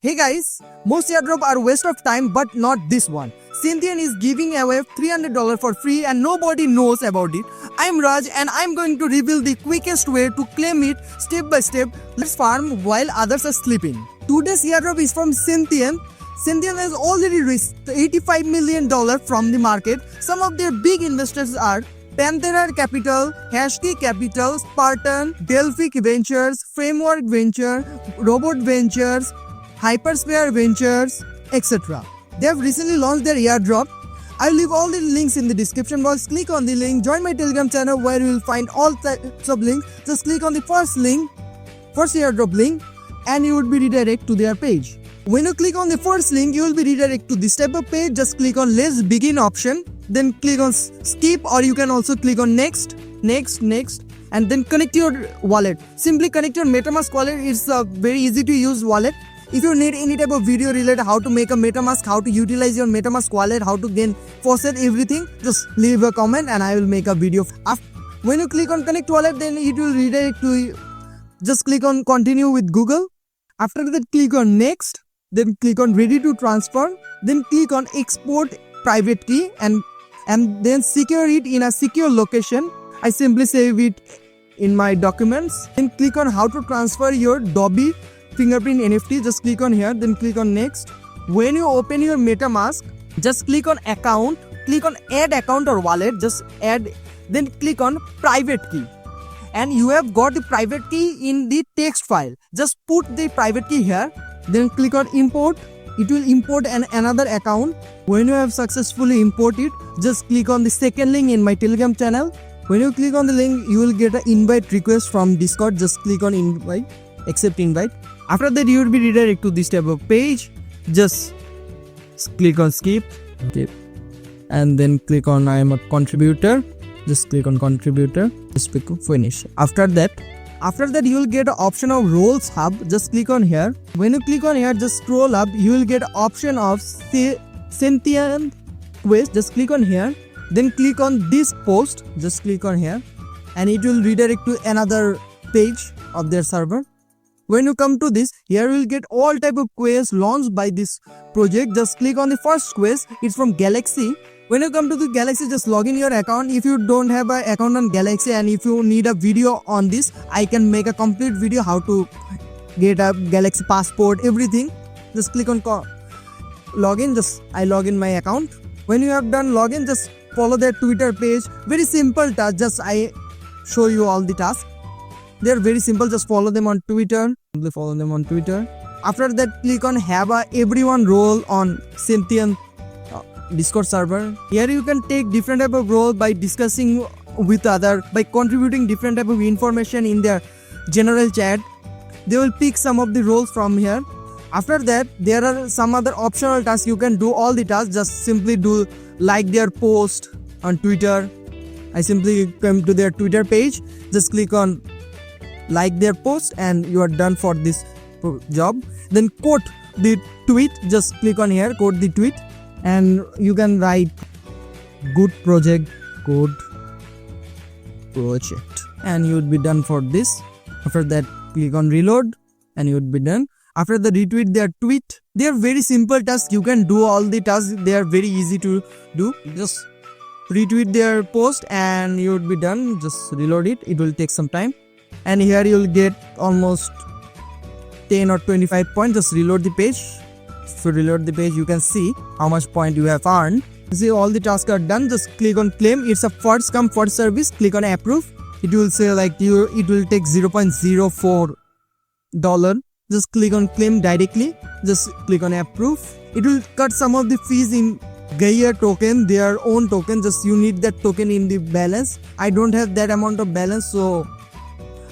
Hey guys, most airdrop are waste of time but not this one. Sentient is giving away $300 for free and nobody knows about it. I'm Raj and I'm going to reveal the quickest way to claim it step by step. Let's farm while others are sleeping. Today's airdrop is from Sentient. Sentient has already raised $85 million from the market. Some of their big investors are Panthera Capital, Hashkey Capital, Spartan, Delphic Ventures, Framework Venture, Robot Ventures, Hypersphere Ventures, etc. They have recently launched their airdrop. I'll leave all the links in the description box. Click on the link, join my Telegram channel where you will find all types of links. Just click on the first airdrop link, and you would be redirected to their page. When you click on the first link, you will be redirected to this type of page. Just click on Let's Begin option, then click on Skip, or you can also click on Next, and then connect your wallet. Simply connect your MetaMask wallet. It's a very easy to use wallet. If you need any type of video related how to make a MetaMask, how to utilize your MetaMask wallet, how to gain faucet, everything, just leave a comment and I will make a video. When you click on connect wallet, then it will redirect to, just click on continue with Google. After that, click on next, then click on ready to transfer, then click on export private key and then secure it in a secure location. I simply save it in my documents. Then click on how to transfer your Dobby fingerprint NFT. Just click on here, then click on next. When you open your MetaMask, just click on account, click on add account or wallet, just add, then click on private key, and you have got the private key in the text file. Just put the private key here, then click on import. It will import another account. When you have successfully imported, just click on the second link in my Telegram channel. When you click on the link, you will get an invite request from Discord. Just click on invite, accept invite. After that, you will be redirected to this type of page. Just click on skip, and then click on I am a contributor. Just click on contributor. Just click on finish. After that you will get an option of roles hub. Just click on here. When you click on here, just scroll up. You will get an option of sentient quest. Just click on here. Then click on this post. Just click on here, and it will redirect to another page of their server. When you come to this, here you will get all type of quests launched by this project. Just click on the first quest. It's from Galaxy. When you come to the Galaxy, just log in your account. If you don't have an account on Galaxy and if you need a video on this, I can make a complete video how to get a Galaxy passport, everything. Just click on login. Just I log in my account. When you have done login, just follow their Twitter page. Very simple task. Just I show you all the tasks. They are very simple. Just follow them on Twitter. Simply follow them on Twitter. After that, click on have a everyone role on Sentient Discord server. Here you can take different type of role by discussing with other, by contributing different type of information in their general chat. They will pick some of the roles from here. After that, there are some other optional tasks. You can do all the tasks. Just simply do like their post on Twitter. I simply come to their Twitter page. Just click on like their post and you are done for this job. Then quote the tweet. Just click on here, quote the tweet, and you can write good project, and you would be done for this. After that, click on reload and you would be done. After the retweet their tweet. They are very simple tasks. You can do all the tasks. They are very easy to do. Just retweet their post and you would be done. Just reload it. It will take some time. And here you will get almost 10 or 25 points. Just reload the page. If you reload the page, you can see how much point you have earned. See, all the tasks are done. Just click on claim. It's a first come first service. Click on approve. It will say like it will take $0.04. Just click on claim directly. Just click on approve. It will cut some of the fees in Gaia token, their own token. Just you need that token in the balance. I don't have that amount of balance, so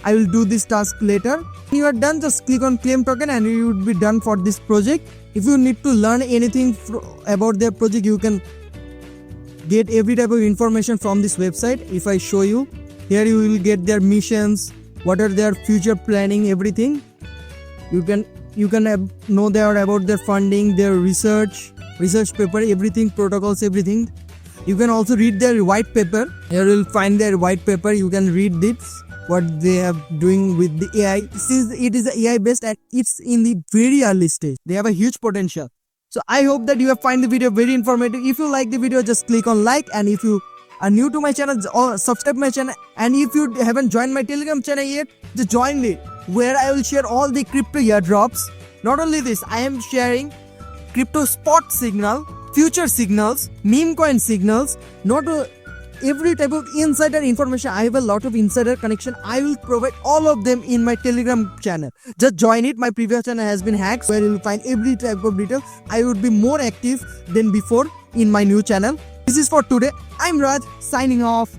I will do this task later. When you are done, just click on claim token and you would be done for this project. If you need to learn anything about their project, you can get every type of information from this website. If I show you, here you will get their missions, what are their future planning, everything. You can know about their funding, their research paper, everything, protocols, everything. You can also read their white paper. Here you will find their white paper. You can read this. what they are doing with the AI. Since it is AI based and it's in the very early stage, they have a huge potential. So I hope that you have find the video very informative. If you like the video, just click on like, and if you are new to my channel, or subscribe my channel, and if you haven't joined my Telegram channel yet, just join it, where I will share all the crypto airdrops. Not only this, I am sharing crypto spot signal, future signals, meme coin signals, not every type of insider information. I have a lot of insider connection. I will provide all of them in my Telegram channel. Just join it. My previous channel has been hacked, where you will find every type of detail. I would be more active than before in my new channel. This is for today. I'm Raj, signing off.